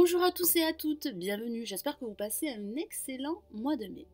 Bonjour à tous et à toutes, bienvenue, j'espère que vous passez un excellent mois de mai.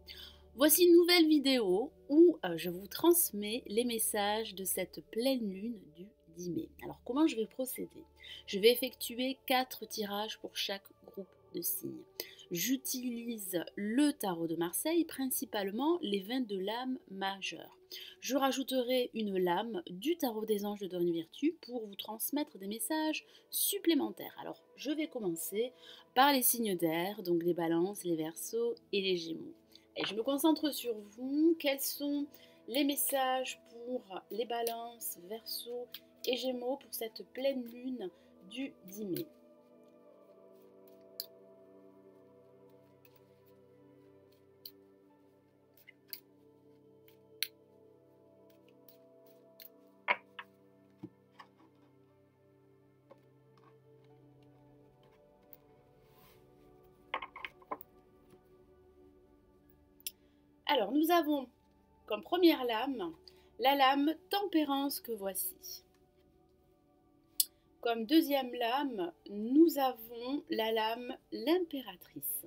Voici une nouvelle vidéo où je vous transmets les messages de cette pleine lune du 10 mai. Alors comment je vais procéder? Je vais effectuer 4 tirages pour chaque groupe de signes. J'utilise le tarot de Marseille, principalement les 22 lames majeures. Je rajouterai une lame du tarot des anges de Donne Virtue pour vous transmettre des messages supplémentaires. Alors je vais commencer par les signes d'air, donc les balances, les verseaux et les gémeaux. Et je me concentre sur vous. Quels sont les messages pour les balances, verseaux et gémeaux pour cette pleine lune du 10 mai? Alors, nous avons comme première lame la lame Tempérance que voici. Comme deuxième lame, nous avons la lame l'Impératrice.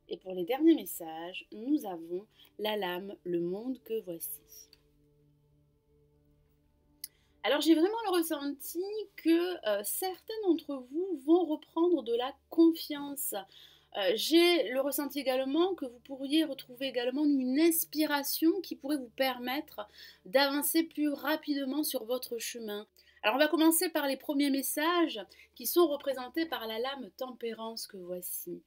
Et pour les derniers messages, nous avons la lame Le Monde que voici. Alors j'ai vraiment le ressenti que certains d'entre vous vont reprendre de la confiance. J'ai le ressenti également que vous pourriez retrouver également une inspiration qui pourrait vous permettre d'avancer plus rapidement sur votre chemin. Alors on va commencer par les premiers messages qui sont représentés par la lame Tempérance que voici.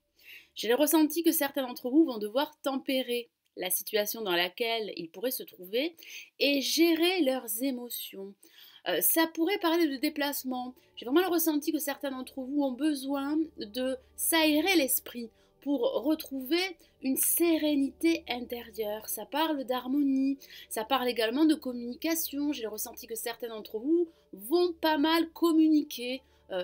J'ai le ressenti que certains d'entre vous vont devoir tempérer la situation dans laquelle ils pourraient se trouver et gérer leurs émotions. Ça pourrait parler de déplacement. J'ai vraiment le ressenti que certains d'entre vous ont besoin de s'aérer l'esprit pour retrouver une sérénité intérieure. Ça parle d'harmonie, ça parle également de communication. J'ai le ressenti que certains d'entre vous vont pas mal communiquer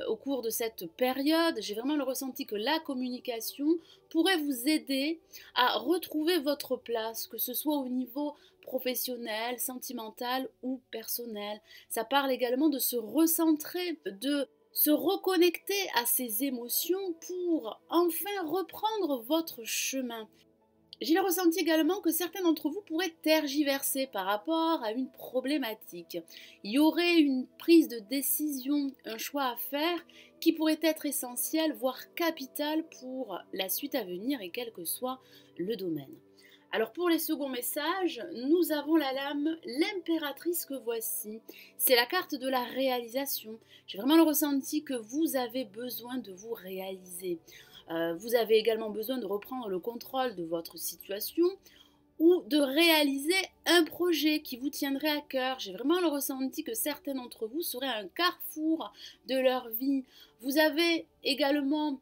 au cours de cette période. J'ai vraiment le ressenti que la communication pourrait vous aider à retrouver votre place, que ce soit au niveau professionnel, sentimental ou personnel. Ça parle également de se recentrer, de se reconnecter à ses émotions pour enfin reprendre votre chemin. J'ai le ressenti également que certains d'entre vous pourraient tergiverser par rapport à une problématique. Il y aurait une prise de décision, un choix à faire qui pourrait être essentiel, voire capital pour la suite à venir et quel que soit le domaine. Alors pour les seconds messages, nous avons la lame l'Impératrice que voici. C'est la carte de la réalisation. J'ai vraiment le ressenti que vous avez besoin de vous réaliser. Vous avez également besoin de reprendre le contrôle de votre situation ou de réaliser un projet qui vous tiendrait à cœur. J'ai vraiment le ressenti que certains d'entre vous seraient à un carrefour de leur vie. Vous avez également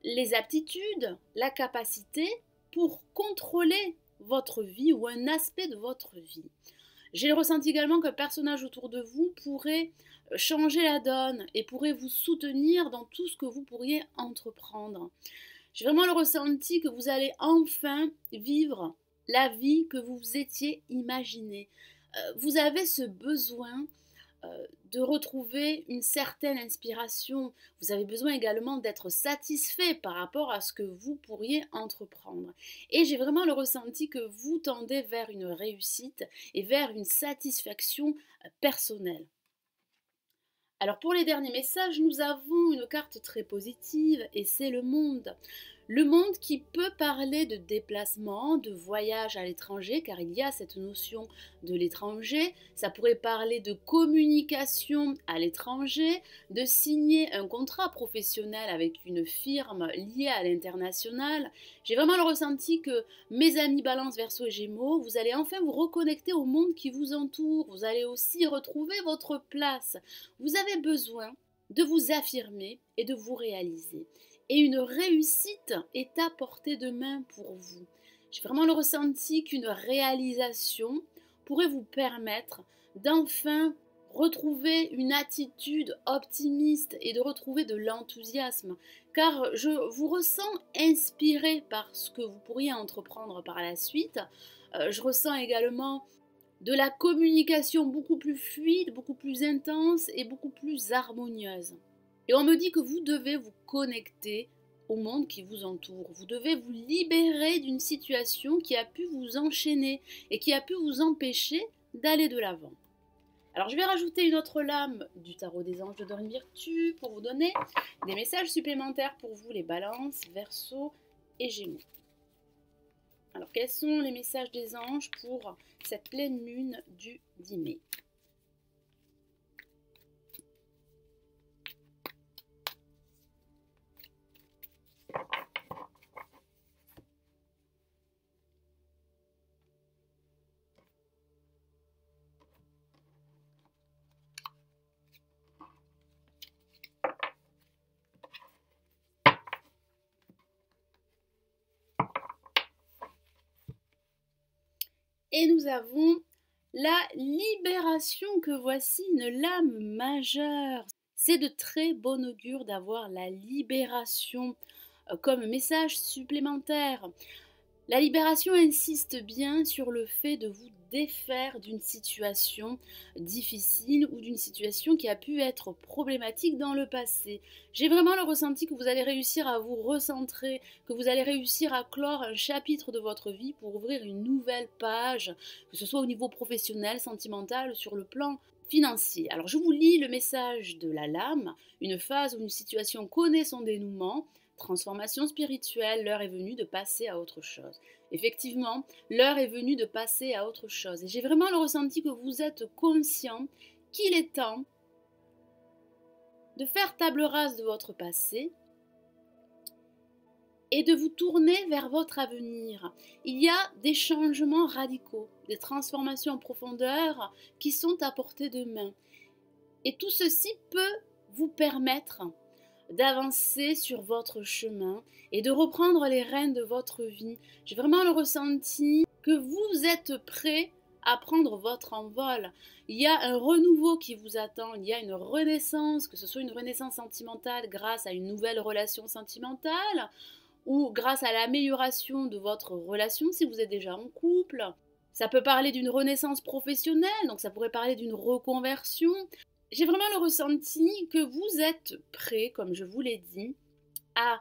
les aptitudes, la capacité pour contrôler votre vie ou un aspect de votre vie. J'ai ressenti également qu'un personnage autour de vous pourrait changer la donne et pourrait vous soutenir dans tout ce que vous pourriez entreprendre. J'ai vraiment le ressenti que vous allez enfin vivre la vie que vous étiez imaginée. Vous avez ce besoin de retrouver une certaine inspiration. Vous avez besoin également d'être satisfait par rapport à ce que vous pourriez entreprendre. Et j'ai vraiment le ressenti que vous tendez vers une réussite et vers une satisfaction personnelle. Alors pour les derniers messages, nous avons une carte très positive et c'est le monde. Le monde qui peut parler de déplacement, de voyage à l'étranger, car il y a cette notion de l'étranger. Ça pourrait parler de communication à l'étranger, de signer un contrat professionnel avec une firme liée à l'international. J'ai vraiment le ressenti que mes amis Balance, Verseau et Gémeaux, vous allez enfin vous reconnecter au monde qui vous entoure. Vous allez aussi retrouver votre place. Vous avez besoin de vous affirmer et de vous réaliser. Et une réussite est à portée de main pour vous. J'ai vraiment le ressenti qu'une réalisation pourrait vous permettre d'enfin retrouver une attitude optimiste et de retrouver de l'enthousiasme. Car je vous ressens inspiré par ce que vous pourriez entreprendre par la suite. Je ressens également de la communication beaucoup plus fluide, beaucoup plus intense et beaucoup plus harmonieuse. Et on me dit que vous devez vous connecter au monde qui vous entoure. Vous devez vous libérer d'une situation qui a pu vous enchaîner et qui a pu vous empêcher d'aller de l'avant. Alors je vais rajouter une autre lame du tarot des anges de Dorine Virtue pour vous donner des messages supplémentaires pour vous, les balances, Verseau et Gémeaux. Alors quels sont les messages des anges pour cette pleine lune du 10 mai? Et nous avons la libération, que voici une lame majeure. C'est de très bon augure d'avoir la libération comme message supplémentaire. La libération insiste bien sur le fait de vous défaire d'une situation difficile ou d'une situation qui a pu être problématique dans le passé. J'ai vraiment le ressenti que vous allez réussir à vous recentrer, que vous allez réussir à clore un chapitre de votre vie pour ouvrir une nouvelle page, que ce soit au niveau professionnel, sentimental, sur le plan financier. Alors je vous lis le message de la lame, une phase où une situation connaît son dénouement. Transformation spirituelle, l'heure est venue de passer à autre chose. Effectivement, l'heure est venue de passer à autre chose. Et j'ai vraiment le ressenti que vous êtes conscient qu'il est temps de faire table rase de votre passé et de vous tourner vers votre avenir. Il y a des changements radicaux, des transformations en profondeur qui sont à portée de main. Et tout ceci peut vous permettre d'avancer sur votre chemin et de reprendre les rênes de votre vie. J'ai vraiment le ressenti que vous êtes prêt à prendre votre envol. Il y a un renouveau qui vous attend, il y a une renaissance, que ce soit une renaissance sentimentale grâce à une nouvelle relation sentimentale ou grâce à l'amélioration de votre relation si vous êtes déjà en couple. Ça peut parler d'une renaissance professionnelle, donc ça pourrait parler d'une reconversion. J'ai vraiment le ressenti que vous êtes prêt, comme je vous l'ai dit, à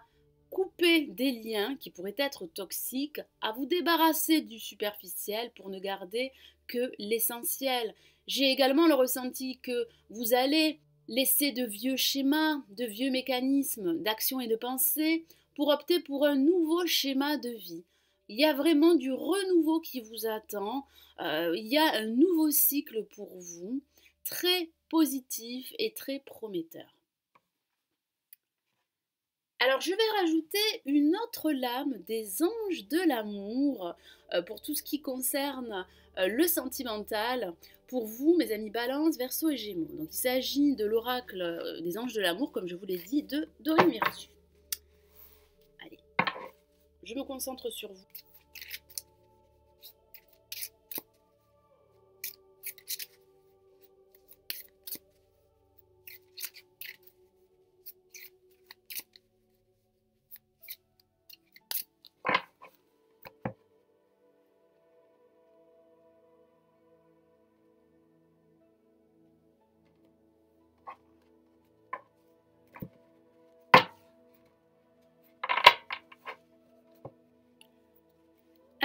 couper des liens qui pourraient être toxiques, à vous débarrasser du superficiel pour ne garder que l'essentiel. J'ai également le ressenti que vous allez laisser de vieux schémas, de vieux mécanismes d'action et de pensée pour opter pour un nouveau schéma de vie. Il y a vraiment du renouveau qui vous attend, il y a un nouveau cycle pour vous, très positif et très prometteur. Alors je vais rajouter une autre lame des anges de l'amour pour tout ce qui concerne le sentimental pour vous, mes amis Balance, Verseau et Gémeaux. Donc il s'agit de l'oracle des anges de l'amour, comme je vous l'ai dit, de Dorine Virtue. Allez, je me concentre sur vous.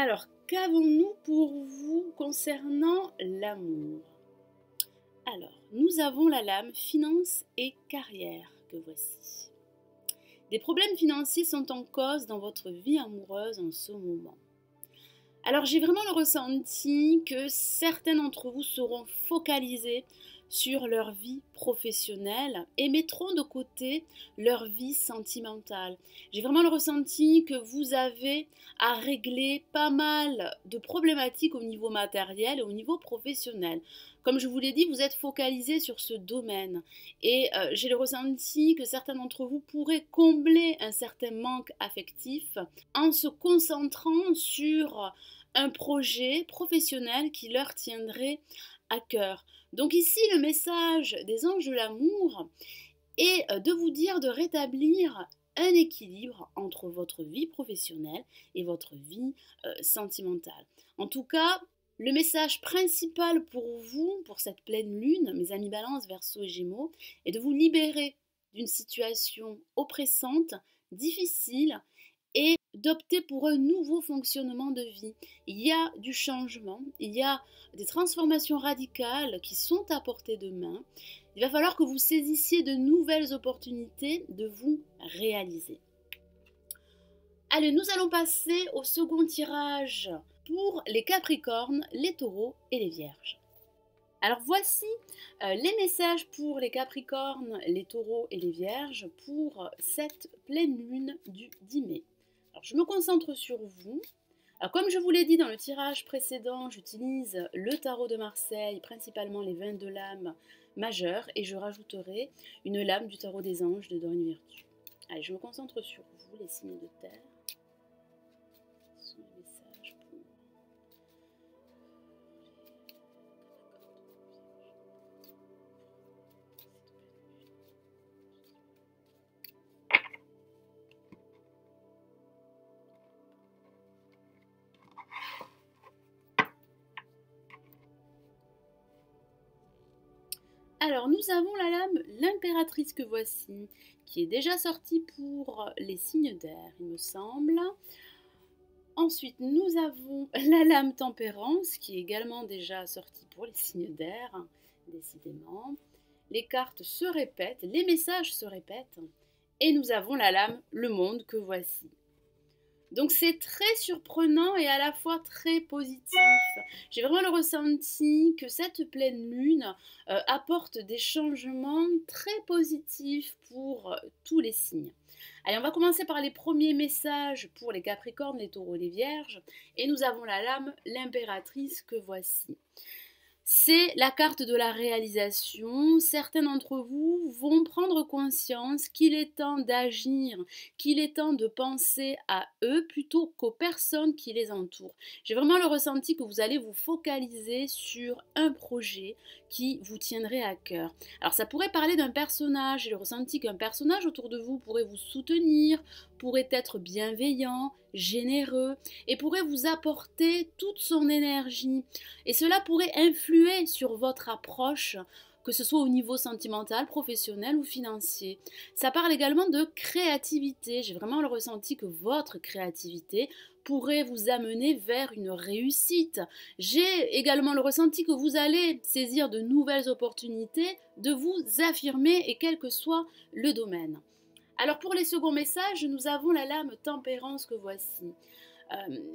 Alors, qu'avons-nous pour vous concernant l'amour? Alors, nous avons la lame finance et carrière que voici. Des problèmes financiers sont en cause dans votre vie amoureuse en ce moment. Alors, j'ai vraiment le ressenti que certains d'entre vous seront focalisés sur leur vie professionnelle et mettront de côté leur vie sentimentale. J'ai vraiment le ressenti que vous avez à régler pas mal de problématiques au niveau matériel et au niveau professionnel. Comme je vous l'ai dit, vous êtes focalisés sur ce domaine et j'ai le ressenti que certains d'entre vous pourraient combler un certain manque affectif en se concentrant sur un projet professionnel qui leur tiendrait à cœur. Donc ici, le message des anges de l'amour est de vous dire de rétablir un équilibre entre votre vie professionnelle et votre vie sentimentale. En tout cas, le message principal pour vous, pour cette pleine lune, mes amis Balance, Verseau et Gémeaux, est de vous libérer d'une situation oppressante, difficile, et d'opter pour un nouveau fonctionnement de vie. Il y a du changement, il y a des transformations radicales qui sont à portée de main. Il va falloir que vous saisissiez de nouvelles opportunités de vous réaliser. Allez, nous allons passer au second tirage pour les Capricornes, les Taureaux et les Vierges. Alors voici les messages pour les Capricornes, les Taureaux et les Vierges pour cette pleine lune du 10 mai. Alors je me concentre sur vous. Alors comme je vous l'ai dit dans le tirage précédent, j'utilise le tarot de Marseille, principalement les 22 lames majeures, et je rajouterai une lame du tarot des anges de Dorine Virtue. Allez, je me concentre sur vous, les signes de terre. Ce sont les messages pour... Alors, nous avons la lame l'impératrice que voici, qui est déjà sortie pour les signes d'air, il me semble. Ensuite, nous avons la lame tempérance, qui est également déjà sortie pour les signes d'air, décidément. Les cartes se répètent, les messages se répètent. Et nous avons la lame le monde que voici. Donc c'est très surprenant et à la fois très positif. J'ai vraiment le ressenti que cette pleine lune apporte des changements très positifs pour tous les signes. Allez, on va commencer par les premiers messages pour les Capricornes, les Taureaux et les Vierges. Et nous avons la lame l'impératrice que voici. C'est la carte de la réalisation. Certains d'entre vous vont prendre conscience qu'il est temps d'agir, qu'il est temps de penser à eux plutôt qu'aux personnes qui les entourent. J'ai vraiment le ressenti que vous allez vous focaliser sur un projet qui vous tiendrait à cœur. Alors ça pourrait parler d'un personnage. J'ai le ressenti qu'un personnage autour de vous pourrait vous soutenir, pourrait être bienveillant, généreux et pourrait vous apporter toute son énergie. Et cela pourrait influer sur votre approche, que ce soit au niveau sentimental, professionnel ou financier. Ça parle également de créativité. J'ai vraiment le ressenti que votre créativité pourrait vous amener vers une réussite. J'ai également le ressenti que vous allez saisir de nouvelles opportunités, de vous affirmer et quel que soit le domaine. Alors pour les seconds messages, nous avons la lame tempérance que voici.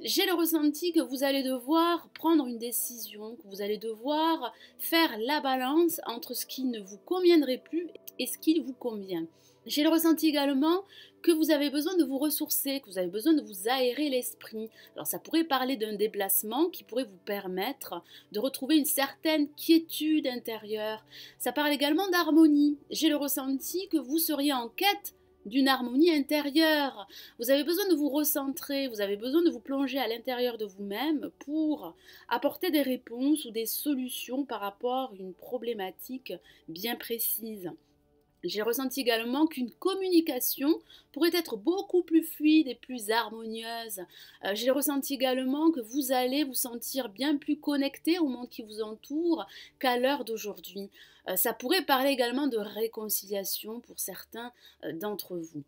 J'ai le ressenti que vous allez devoir prendre une décision, que vous allez devoir faire la balance entre ce qui ne vous conviendrait plus et ce qui vous convient. J'ai le ressenti également que vous avez besoin de vous ressourcer, que vous avez besoin de vous aérer l'esprit. Alors ça pourrait parler d'un déplacement qui pourrait vous permettre de retrouver une certaine quiétude intérieure. Ça parle également d'harmonie. J'ai le ressenti que vous seriez en quête d'une harmonie intérieure. Vous avez besoin de vous recentrer, vous avez besoin de vous plonger à l'intérieur de vous-même pour apporter des réponses ou des solutions par rapport à une problématique bien précise. J'ai ressenti également qu'une communication pourrait être beaucoup plus fluide et plus harmonieuse. J'ai ressenti également que vous allez vous sentir bien plus connecté au monde qui vous entoure qu'à l'heure d'aujourd'hui. Ça pourrait parler également de réconciliation pour certains d'entre vous.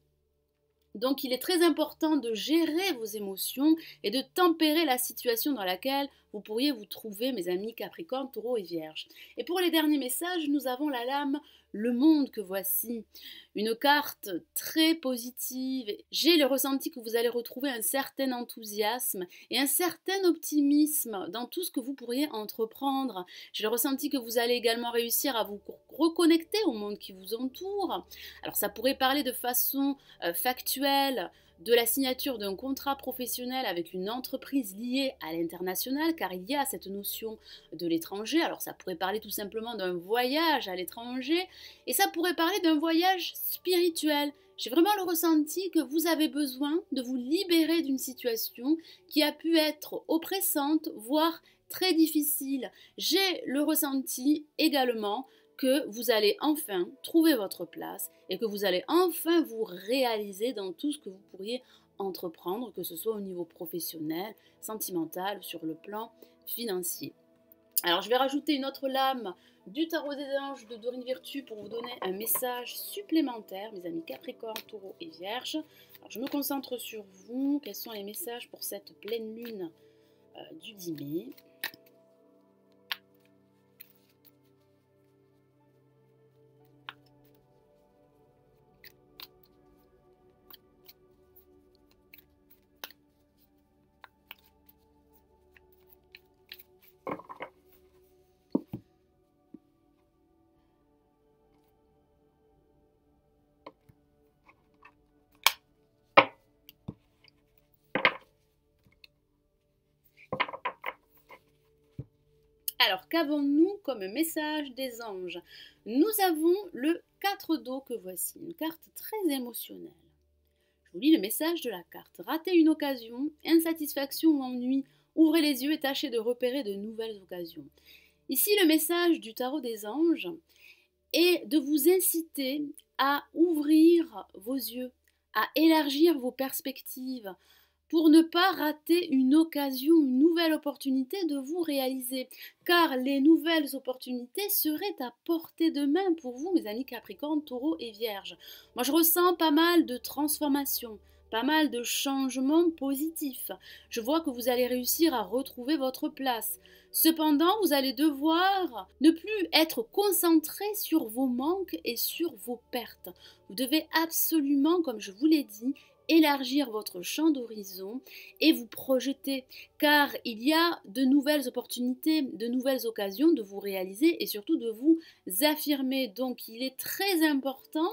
Donc il est très important de gérer vos émotions et de tempérer la situation dans laquelle vous pourriez vous trouver, mes amis Capricorne, Taureau et Vierge. Et pour les derniers messages, nous avons la lame le monde que voici. Une carte très positive. J'ai le ressenti que vous allez retrouver un certain enthousiasme et un certain optimisme dans tout ce que vous pourriez entreprendre. J'ai le ressenti que vous allez également réussir à vous reconnecter au monde qui vous entoure. Alors ça pourrait parler de façon factuelle de la signature d'un contrat professionnel avec une entreprise liée à l'international, car il y a cette notion de l'étranger. Alors ça pourrait parler tout simplement d'un voyage à l'étranger, et ça pourrait parler d'un voyage spirituel. J'ai vraiment le ressenti que vous avez besoin de vous libérer d'une situation qui a pu être oppressante, voire très difficile. J'ai le ressenti également que vous allez enfin trouver votre place et que vous allez enfin vous réaliser dans tout ce que vous pourriez entreprendre, que ce soit au niveau professionnel, sentimental ou sur le plan financier. Alors je vais rajouter une autre lame du tarot des anges de Dorine Virtue pour vous donner un message supplémentaire, mes amis Capricorne, Taureau et Vierge. Alors je me concentre sur vous. Quels sont les messages pour cette pleine lune du 10 mai? Alors, qu'avons-nous comme message des anges? Nous avons le 4 d'eau que voici, une carte très émotionnelle. Je vous lis le message de la carte. Ratez une occasion, insatisfaction ou ennui, ouvrez les yeux et tâchez de repérer de nouvelles occasions. Ici, le message du tarot des anges est de vous inciter à ouvrir vos yeux, à élargir vos perspectives, pour ne pas rater une occasion, une nouvelle opportunité de vous réaliser. Car les nouvelles opportunités seraient à portée de main pour vous, mes amis Capricorne, Taureau et Vierge. Moi, je ressens pas mal de transformations, pas mal de changements positifs. Je vois que vous allez réussir à retrouver votre place. Cependant, vous allez devoir ne plus être concentré sur vos manques et sur vos pertes. Vous devez absolument, comme je vous l'ai dit, élargir votre champ d'horizon et vous projeter, car il y a de nouvelles opportunités, de nouvelles occasions de vous réaliser et surtout de vous affirmer. Donc il est très important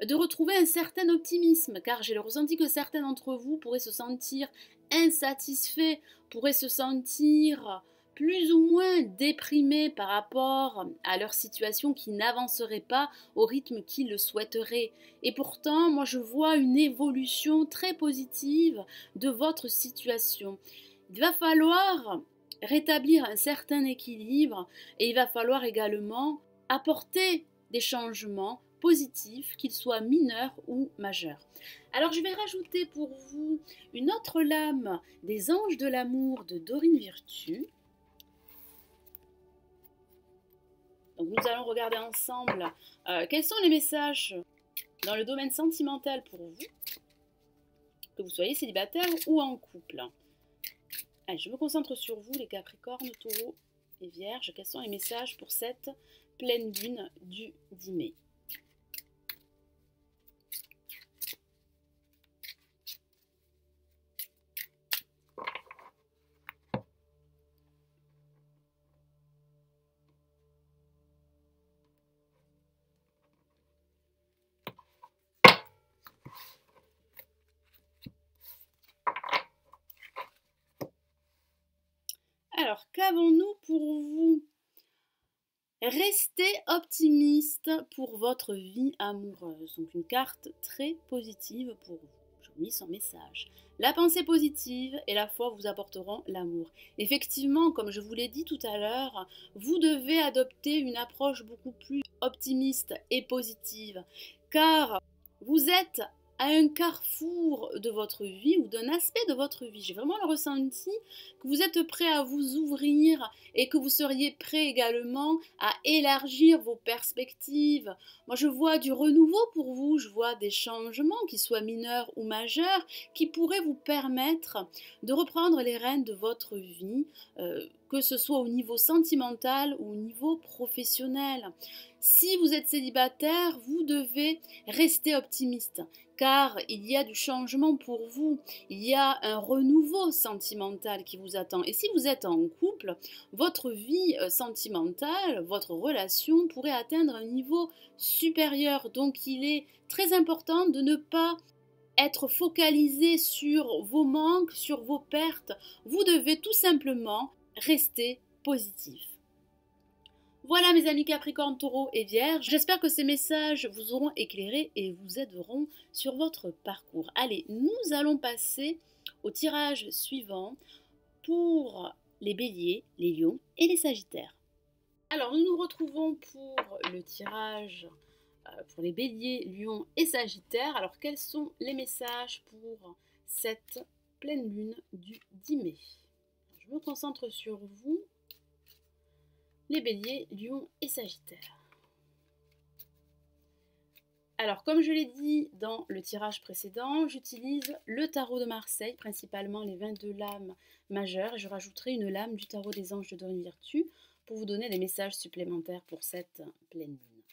de retrouver un certain optimisme, car j'ai le ressenti que certains d'entre vous pourraient se sentir insatisfaits, pourraient se sentir plus ou moins déprimés par rapport à leur situation qui n'avancerait pas au rythme qu'ils le souhaiteraient. Et pourtant, moi je vois une évolution très positive de votre situation. Il va falloir rétablir un certain équilibre et il va falloir également apporter des changements positifs, qu'ils soient mineurs ou majeurs. Alors je vais rajouter pour vous une autre lame des anges de l'amour de Dorine Virtue. Donc nous allons regarder ensemble quels sont les messages dans le domaine sentimental pour vous, que vous soyez célibataire ou en couple. Allez, je me concentre sur vous, les Capricornes, Taureaux et Vierges. Quels sont les messages pour cette pleine lune du 10 mai? Alors, qu'avons-nous pour vous? Restez optimiste pour votre vie amoureuse. Donc une carte très positive pour vous. Je vous lis son message. La pensée positive et la foi vous apporteront l'amour. Effectivement, comme je vous l'ai dit tout à l'heure, vous devez adopter une approche beaucoup plus optimiste et positive, car vous êtes à un carrefour de votre vie ou d'un aspect de votre vie. J'ai vraiment le ressenti que vous êtes prêt à vous ouvrir et que vous seriez prêt également à élargir vos perspectives. Moi, je vois du renouveau pour vous, je vois des changements, qu'ils soient mineurs ou majeurs, qui pourraient vous permettre de reprendre les rênes de votre vie, que ce soit au niveau sentimental ou au niveau professionnel. Si vous êtes célibataire, vous devez rester optimiste, car il y a du changement pour vous, il y a un renouveau sentimental qui vous attend. Et si vous êtes en couple, votre vie sentimentale, votre relation pourrait atteindre un niveau supérieur. Donc il est très important de ne pas être focalisé sur vos manques, sur vos pertes. Vous devez tout simplement rester positif. Voilà mes amis Capricorne, Taureau et Vierge, j'espère que ces messages vous auront éclairé et vous aideront sur votre parcours. Allez, nous allons passer au tirage suivant pour les Béliers, les Lions et les Sagittaires. Alors nous nous retrouvons pour le tirage pour les Béliers, Lions et Sagittaires. Alors quels sont les messages pour cette pleine lune du 10 mai? Je me concentre sur vous. les béliers, lions et sagittaires. Alors, comme je l'ai dit dans le tirage précédent, j'utilise le tarot de Marseille, principalement les 22 lames majeures, et je rajouterai une lame du tarot des anges de Dorine Virtue pour vous donner des messages supplémentaires pour cette pleine lune.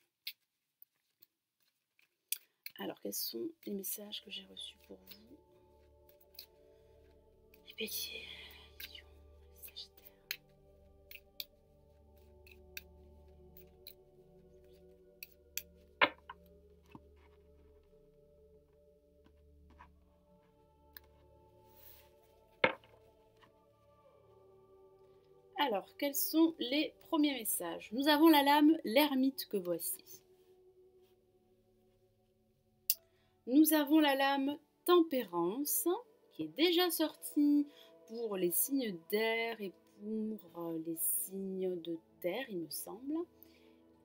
Alors, quels sont les messages que j'ai reçus pour vous? Les béliers, les lions, les sagittaires. Alors, quels sont les premiers messages? Nous avons la lame l'ermite que voici. Nous avons la lame tempérance qui est déjà sortie pour les signes d'air et pour les signes de terre, il me semble.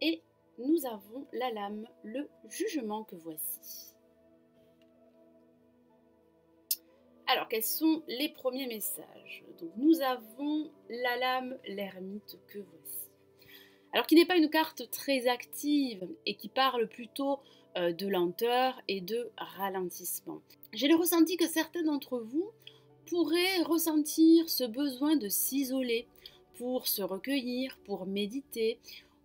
Et nous avons la lame le jugement que voici. Alors, quels sont les premiers messages? Donc, nous avons la lame l'ermite que voici. Alors, qui n'est pas une carte très active et qui parle plutôt de lenteur et de ralentissement. J'ai le ressenti que certains d'entre vous pourraient ressentir ce besoin de s'isoler pour se recueillir, pour méditer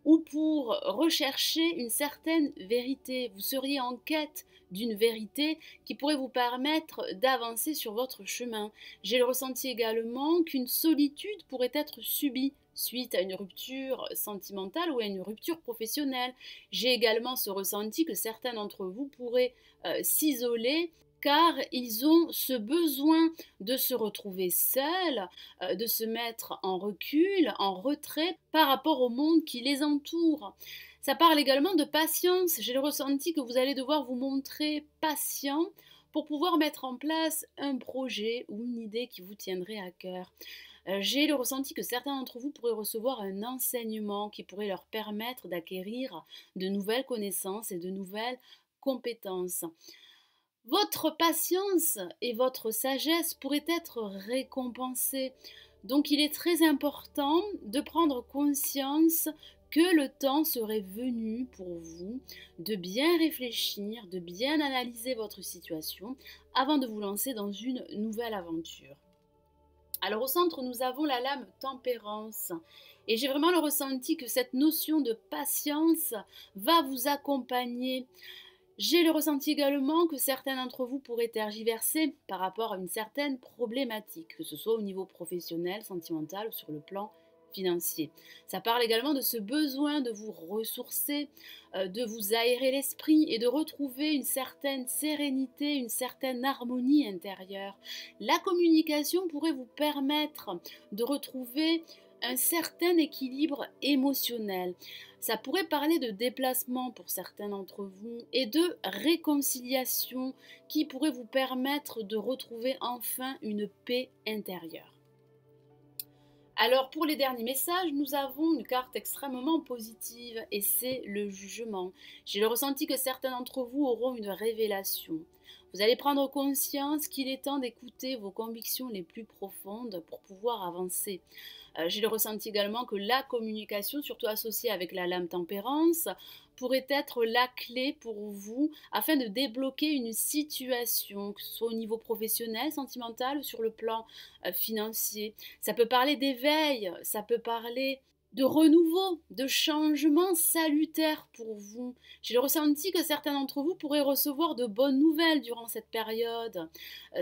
ou pour rechercher une certaine vérité. Vous seriez en quête d'une vérité qui pourrait vous permettre d'avancer sur votre chemin. J'ai le ressenti également qu'une solitude pourrait être subie suite à une rupture sentimentale ou à une rupture professionnelle. J'ai également ce ressenti que certains d'entre vous pourraient s'isoler car ils ont ce besoin de se retrouver seuls, de se mettre en recul, en retrait par rapport au monde qui les entoure. Ça parle également de patience. J'ai le ressenti que vous allez devoir vous montrer patient pour pouvoir mettre en place un projet ou une idée qui vous tiendrait à cœur. J'ai le ressenti que certains d'entre vous pourraient recevoir un enseignement qui pourrait leur permettre d'acquérir de nouvelles connaissances et de nouvelles compétences. Votre patience et votre sagesse pourraient être récompensées. Donc il est très important de prendre conscience que le temps serait venu pour vous de bien réfléchir, de bien analyser votre situation avant de vous lancer dans une nouvelle aventure. Alors au centre, nous avons la lame tempérance. Et j'ai vraiment le ressenti que cette notion de patience va vous accompagner. J'ai le ressenti également que certains d'entre vous pourraient tergiverser par rapport à une certaine problématique, que ce soit au niveau professionnel, sentimental ou sur le plan financier. Ça parle également de ce besoin de vous ressourcer, de vous aérer l'esprit et de retrouver une certaine sérénité, une certaine harmonie intérieure. La communication pourrait vous permettre de retrouver un certain équilibre émotionnel. Ça pourrait parler de déplacement pour certains d'entre vous et de réconciliation qui pourrait vous permettre de retrouver enfin une paix intérieure. Alors pour les derniers messages, nous avons une carte extrêmement positive et c'est le jugement. J'ai le ressenti que certains d'entre vous auront une révélation. Vous allez prendre conscience qu'il est temps d'écouter vos convictions les plus profondes pour pouvoir avancer. J'ai le ressenti également que la communication, surtout associée avec la lame tempérance, pourrait être la clé pour vous afin de débloquer une situation, que ce soit au niveau professionnel, sentimental ou sur le plan financier. Ça peut parler d'éveil, ça peut parler de renouveau, de changement salutaire pour vous. J'ai le ressenti que certains d'entre vous pourraient recevoir de bonnes nouvelles durant cette période.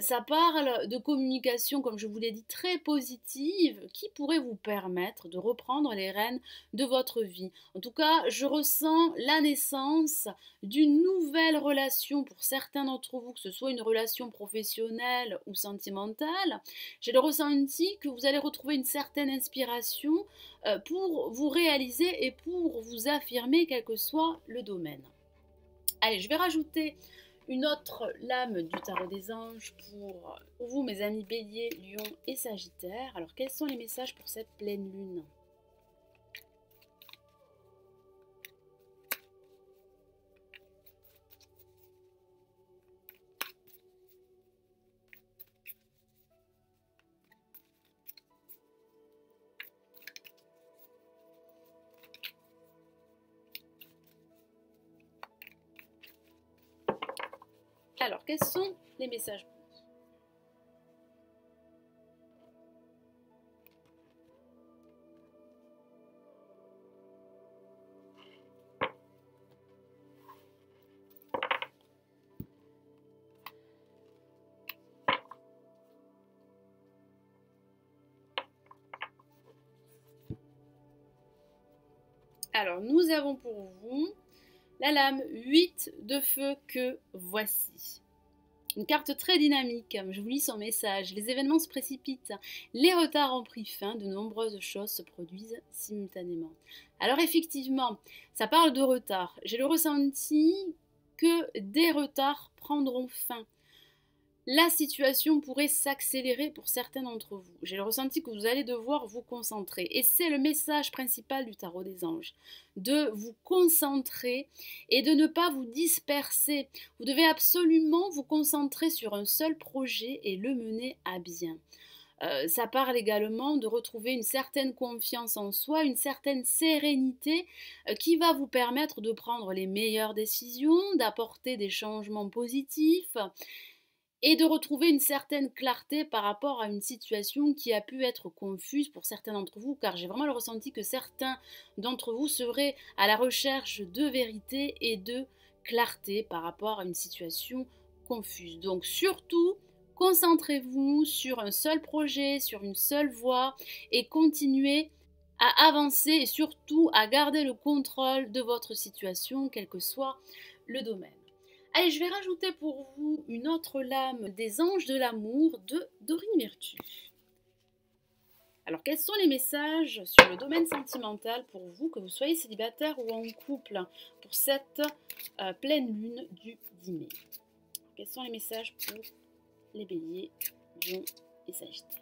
Ça parle de communication, comme je vous l'ai dit, très positive, qui pourrait vous permettre de reprendre les rênes de votre vie. En tout cas, je ressens la naissance d'une nouvelle relation pour certains d'entre vous, que ce soit une relation professionnelle ou sentimentale. J'ai le ressenti que vous allez retrouver une certaine inspiration pour vous réaliser et pour vous affirmer quel que soit le domaine. Allez, je vais rajouter une autre lame du tarot des anges pour vous, mes amis béliers, lions et sagittaires. Alors, quels sont les messages pour cette pleine lune ? Alors, quels sont les messages? Alors, nous avons pour vous la lame 8 de feu que voici. Une carte très dynamique, je vous lis son message. Les événements se précipitent, les retards ont pris fin, de nombreuses choses se produisent simultanément. Alors effectivement, ça parle de retard. J'ai le ressenti que des retards prendront fin. La situation pourrait s'accélérer pour certains d'entre vous. J'ai le ressenti que vous allez devoir vous concentrer. Et c'est le message principal du tarot des anges. De vous concentrer et de ne pas vous disperser. Vous devez absolument vous concentrer sur un seul projet et le mener à bien. Ça parle également de retrouver une certaine confiance en soi, une certaine sérénité qui va vous permettre de prendre les meilleures décisions, d'apporter des changements positifs et de retrouver une certaine clarté par rapport à une situation qui a pu être confuse pour certains d'entre vous, car j'ai vraiment le ressenti que certains d'entre vous seraient à la recherche de vérité et de clarté par rapport à une situation confuse. Donc surtout, concentrez-vous sur un seul projet, sur une seule voie et continuez à avancer et surtout à garder le contrôle de votre situation, quel que soit le domaine. Allez, je vais rajouter pour vous une autre lame des anges de l'amour de Dorine Virtue. Alors, quels sont les messages sur le domaine sentimental pour vous, que vous soyez célibataire ou en couple, pour cette pleine lune du 10 mai? Quels sont les messages pour les béliers, lions et sagittaires?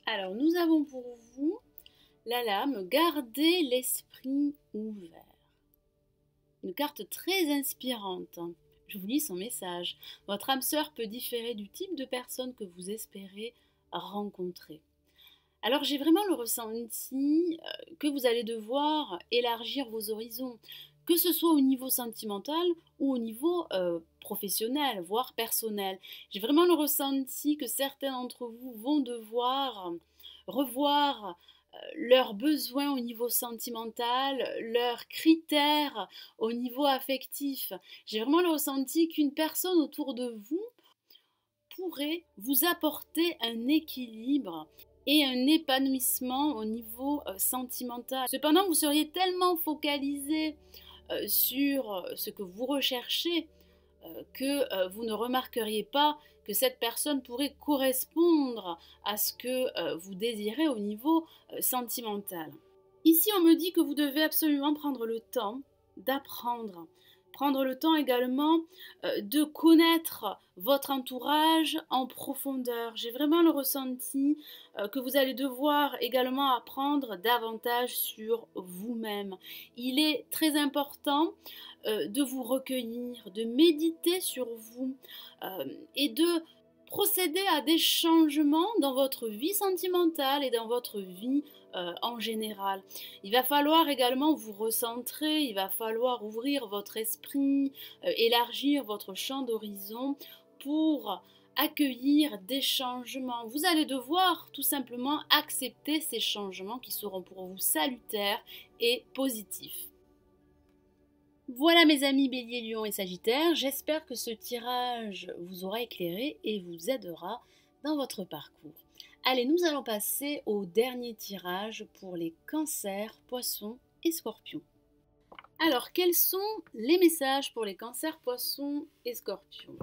Alors, nous avons pour vous la lame « Gardez l'esprit ouvert ». Une carte très inspirante. Je vous lis son message. Votre âme sœur peut différer du type de personne que vous espérez rencontrer. Alors, j'ai vraiment le ressenti que vous allez devoir élargir vos horizons, que ce soit au niveau sentimental ou au niveau professionnel, voire personnel. J'ai vraiment le ressenti que certains d'entre vous vont devoir revoir leurs besoins au niveau sentimental, leurs critères au niveau affectif. J'ai vraiment le ressenti qu'une personne autour de vous pourrait vous apporter un équilibre et un épanouissement au niveau sentimental. Cependant, vous seriez tellement focalisé sur ce que vous recherchez que vous ne remarqueriez pas que cette personne pourrait correspondre à ce que vous désirez au niveau sentimental. Ici, on me dit que vous devez absolument prendre le temps d'apprendre. Prendre le temps également de connaître votre entourage en profondeur. J'ai vraiment le ressenti que vous allez devoir également apprendre davantage sur vous-même. Il est très important de vous recueillir, de méditer sur vous et de procéder à des changements dans votre vie sentimentale et dans votre vie en général. Il va falloir également vous recentrer, il va falloir ouvrir votre esprit, élargir votre champ d'horizon pour accueillir des changements. Vous allez devoir tout simplement accepter ces changements qui seront pour vous salutaires et positifs. Voilà mes amis Bélier, Lion et Sagittaire, j'espère que ce tirage vous aura éclairé et vous aidera dans votre parcours. Allez, nous allons passer au dernier tirage pour les cancers, poissons et scorpions. Alors, quels sont les messages pour les cancers, poissons et scorpions?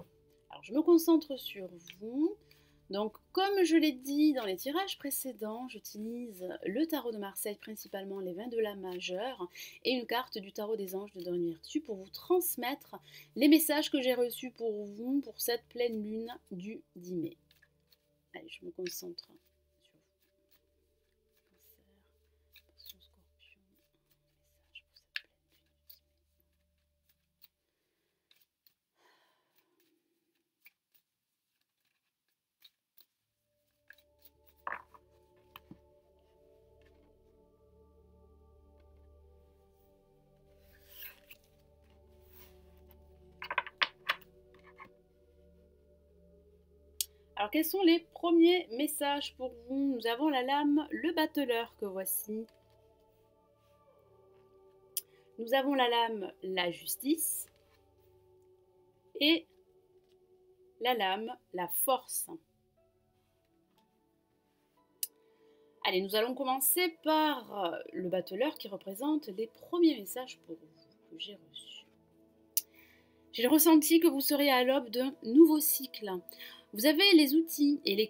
Alors, je me concentre sur vous. Donc, comme je l'ai dit dans les tirages précédents, j'utilise le tarot de Marseille, principalement les 20 de la majeure, et une carte du tarot des anges de Dorine Virtue pour vous transmettre les messages que j'ai reçus pour vous pour cette pleine lune du 10 mai. Allez, je me concentre sur vous. Cancer, Passion Scorpion, message pour cette pleine lune du 10 mai. Alors, quels sont les premiers messages pour vous? Nous avons la lame, le battleur que voici. Nous avons la lame, la justice. Et la lame, la force. Allez, nous allons commencer par le battleur qui représente les premiers messages pour vous que j'ai reçus. J'ai ressenti que vous serez à l'aube d'un nouveau cycle. Vous avez les outils et les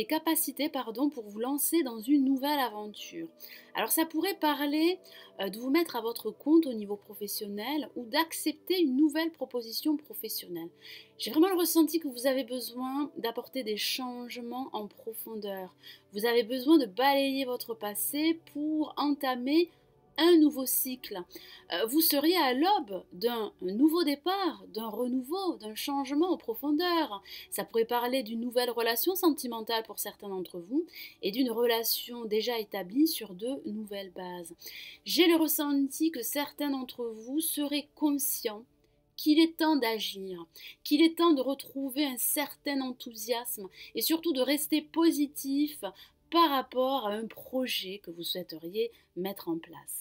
capacités pour vous lancer dans une nouvelle aventure. Alors ça pourrait parler de vous mettre à votre compte au niveau professionnel ou d'accepter une nouvelle proposition professionnelle. J'ai vraiment le ressenti que vous avez besoin d'apporter des changements en profondeur. Vous avez besoin de balayer votre passé pour entamer un nouveau cycle. Vous seriez à l'aube d'un nouveau départ, d'un renouveau, d'un changement en profondeur. Ça pourrait parler d'une nouvelle relation sentimentale pour certains d'entre vous et d'une relation déjà établie sur de nouvelles bases. J'ai le ressenti que certains d'entre vous seraient conscients qu'il est temps d'agir, qu'il est temps de retrouver un certain enthousiasme et surtout de rester positif par rapport à un projet que vous souhaiteriez mettre en place.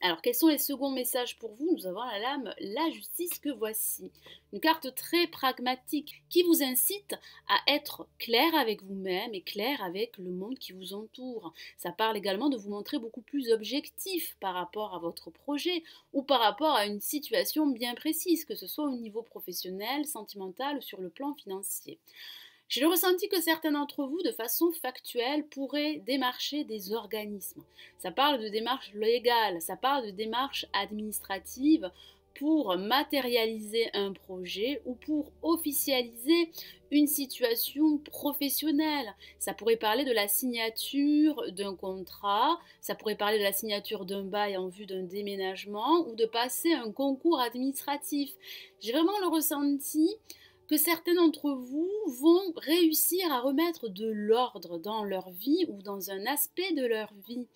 Alors, quels sont les seconds messages pour vous? Nous avons la lame, la justice que voici. Une carte très pragmatique qui vous incite à être clair avec vous-même et clair avec le monde qui vous entoure. Ça parle également de vous montrer beaucoup plus objectif par rapport à votre projet ou par rapport à une situation bien précise, que ce soit au niveau professionnel, sentimental ou sur le plan financier. J'ai le ressenti que certains d'entre vous, de façon factuelle, pourraient démarcher des organismes. Ça parle de démarches légales, ça parle de démarches administratives pour matérialiser un projet ou pour officialiser une situation professionnelle. Ça pourrait parler de la signature d'un contrat, ça pourrait parler de la signature d'un bail en vue d'un déménagement ou de passer un concours administratif. J'ai vraiment le ressenti que certains d'entre vous vont réussir à remettre de l'ordre dans leur vie ou dans un aspect de leur vie.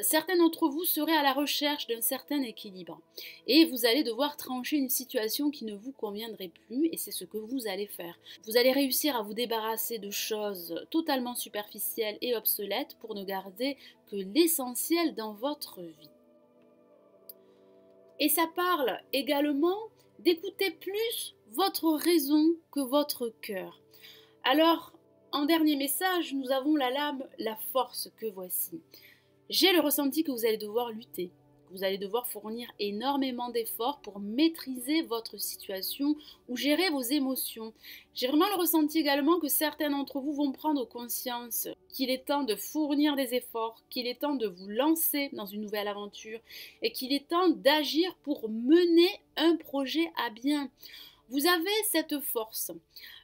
Certains d'entre vous seraient à la recherche d'un certain équilibre et vous allez devoir trancher une situation qui ne vous conviendrait plus et c'est ce que vous allez faire. Vous allez réussir à vous débarrasser de choses totalement superficielles et obsolètes pour ne garder que l'essentiel dans votre vie. Et ça parle également d'écouter plus votre raison que votre cœur. Alors, en dernier message, nous avons la lame, la force que voici. J'ai le ressenti que vous allez devoir lutter, que vous allez devoir fournir énormément d'efforts pour maîtriser votre situation ou gérer vos émotions. J'ai vraiment le ressenti également que certains d'entre vous vont prendre conscience qu'il est temps de fournir des efforts, qu'il est temps de vous lancer dans une nouvelle aventure et qu'il est temps d'agir pour mener un projet à bien. Vous avez cette force.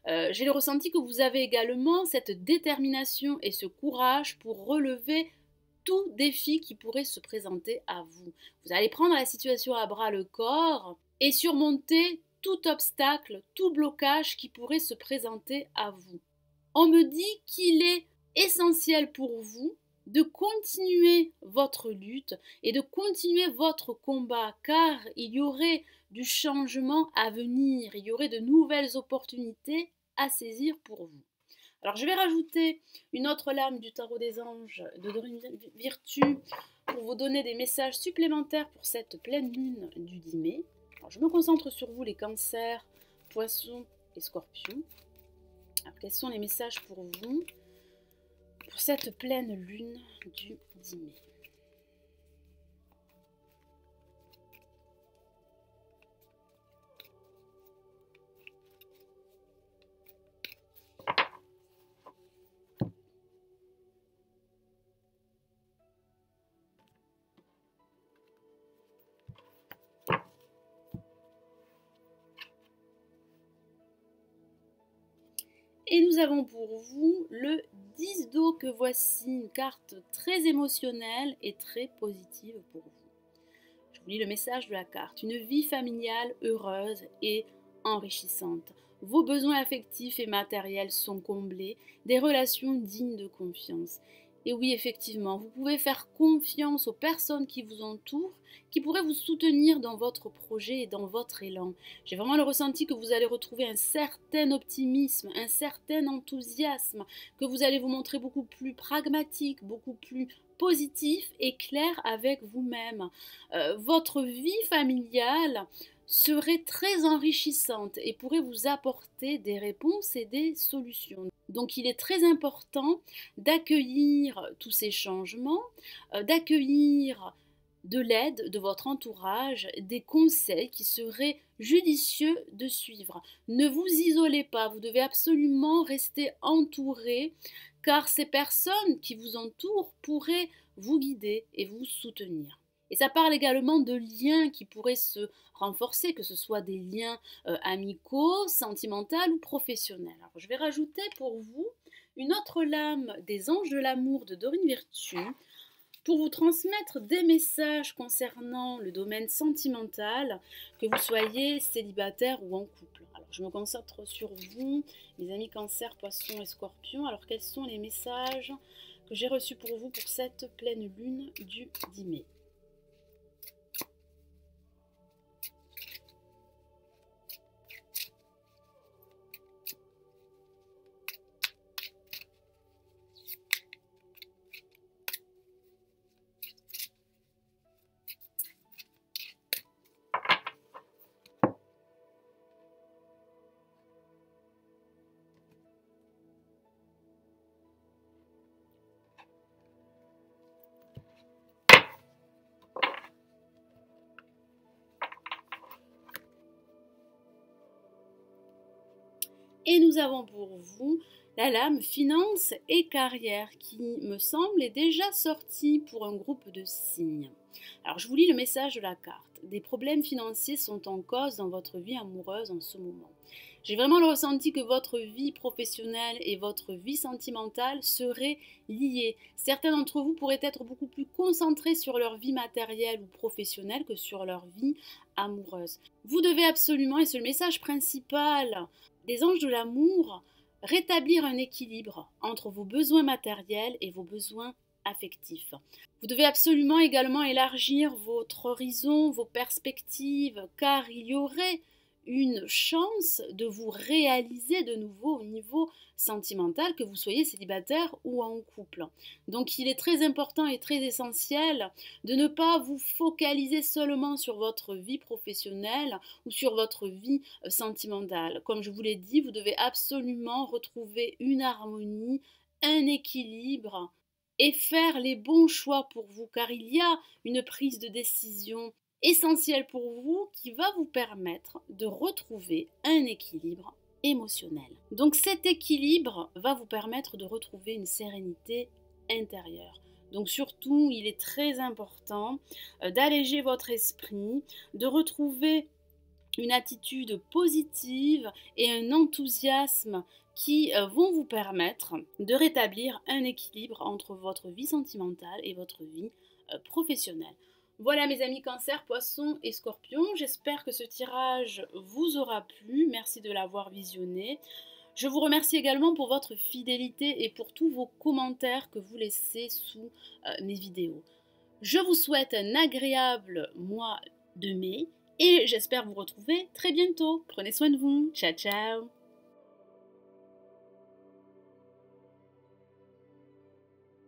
J'ai le ressenti que vous avez également cette détermination et ce courage pour relever tout défi qui pourrait se présenter à vous. Vous allez prendre la situation à bras le corps et surmonter tout obstacle, tout blocage qui pourrait se présenter à vous. On me dit qu'il est essentiel pour vous de continuer votre lutte et de continuer votre combat car il y aurait du changement à venir, il y aurait de nouvelles opportunités à saisir pour vous. Alors je vais rajouter une autre lame du tarot des anges de Dorine Virtue pour vous donner des messages supplémentaires pour cette pleine lune du 10 mai. Alors, je me concentre sur vous les cancers, poissons et scorpions. Alors, quels sont les messages pour vous pour cette pleine lune du 10 mai? Et nous avons pour vous le 10 d'eau que voici, une carte très émotionnelle et très positive pour vous. Je vous lis le message de la carte. Une vie familiale heureuse et enrichissante. Vos besoins affectifs et matériels sont comblés, des relations dignes de confiance. Et oui, effectivement, vous pouvez faire confiance aux personnes qui vous entourent, qui pourraient vous soutenir dans votre projet et dans votre élan. J'ai vraiment le ressenti que vous allez retrouver un certain optimisme, un certain enthousiasme, que vous allez vous montrer beaucoup plus pragmatique, beaucoup plus positif et clair avec vous-même. Votre vie familiale serait très enrichissante et pourrait vous apporter des réponses et des solutions. Donc il est très important d'accueillir tous ces changements, d'accueillir de l'aide de votre entourage, des conseils qui seraient judicieux de suivre. Ne vous isolez pas, vous devez absolument rester entouré car ces personnes qui vous entourent pourraient vous guider et vous soutenir. Et ça parle également de liens qui pourraient se renforcer, que ce soit des liens amicaux, sentimentaux ou professionnels. Alors, je vais rajouter pour vous une autre lame des anges de l'amour de Dorine Virtue pour vous transmettre des messages concernant le domaine sentimental, que vous soyez célibataire ou en couple. Alors, je me concentre sur vous, mes amis Cancer, Poissons et Scorpions. Alors, quels sont les messages que j'ai reçus pour vous pour cette pleine lune du 10 mai ? Et nous avons pour vous la lame finance et carrière qui, me semble, est déjà sortie pour un groupe de signes. Alors, je vous lis le message de la carte. Des problèmes financiers sont en cause dans votre vie amoureuse en ce moment. J'ai vraiment le ressenti que votre vie professionnelle et votre vie sentimentale seraient liées. Certains d'entre vous pourraient être beaucoup plus concentrés sur leur vie matérielle ou professionnelle que sur leur vie amoureuse. Vous devez absolument, et c'est le message principal des anges de l'amour, rétablir un équilibre entre vos besoins matériels et vos besoins affectifs. Vous devez absolument également élargir votre horizon, vos perspectives, car il y aurait une chance de vous réaliser de nouveau au niveau sentimental, que vous soyez célibataire ou en couple. Donc il est très important et très essentiel de ne pas vous focaliser seulement sur votre vie professionnelle ou sur votre vie sentimentale. Comme je vous l'ai dit, vous devez absolument retrouver une harmonie, un équilibre et faire les bons choix pour vous, car il y a une prise de décision essentielle pour vous qui va vous permettre de retrouver un équilibre émotionnel. Donc cet équilibre va vous permettre de retrouver une sérénité intérieure. Donc surtout, il est très important d'alléger votre esprit, de retrouver une attitude positive et un enthousiasme qui vont vous permettre de rétablir un équilibre entre votre vie sentimentale et votre vie professionnelle. Voilà mes amis Cancer, Poissons et Scorpions, j'espère que ce tirage vous aura plu, merci de l'avoir visionné. Je vous remercie également pour votre fidélité et pour tous vos commentaires que vous laissez sous mes vidéos. Je vous souhaite un agréable mois de mai et j'espère vous retrouver très bientôt. Prenez soin de vous, ciao ciao.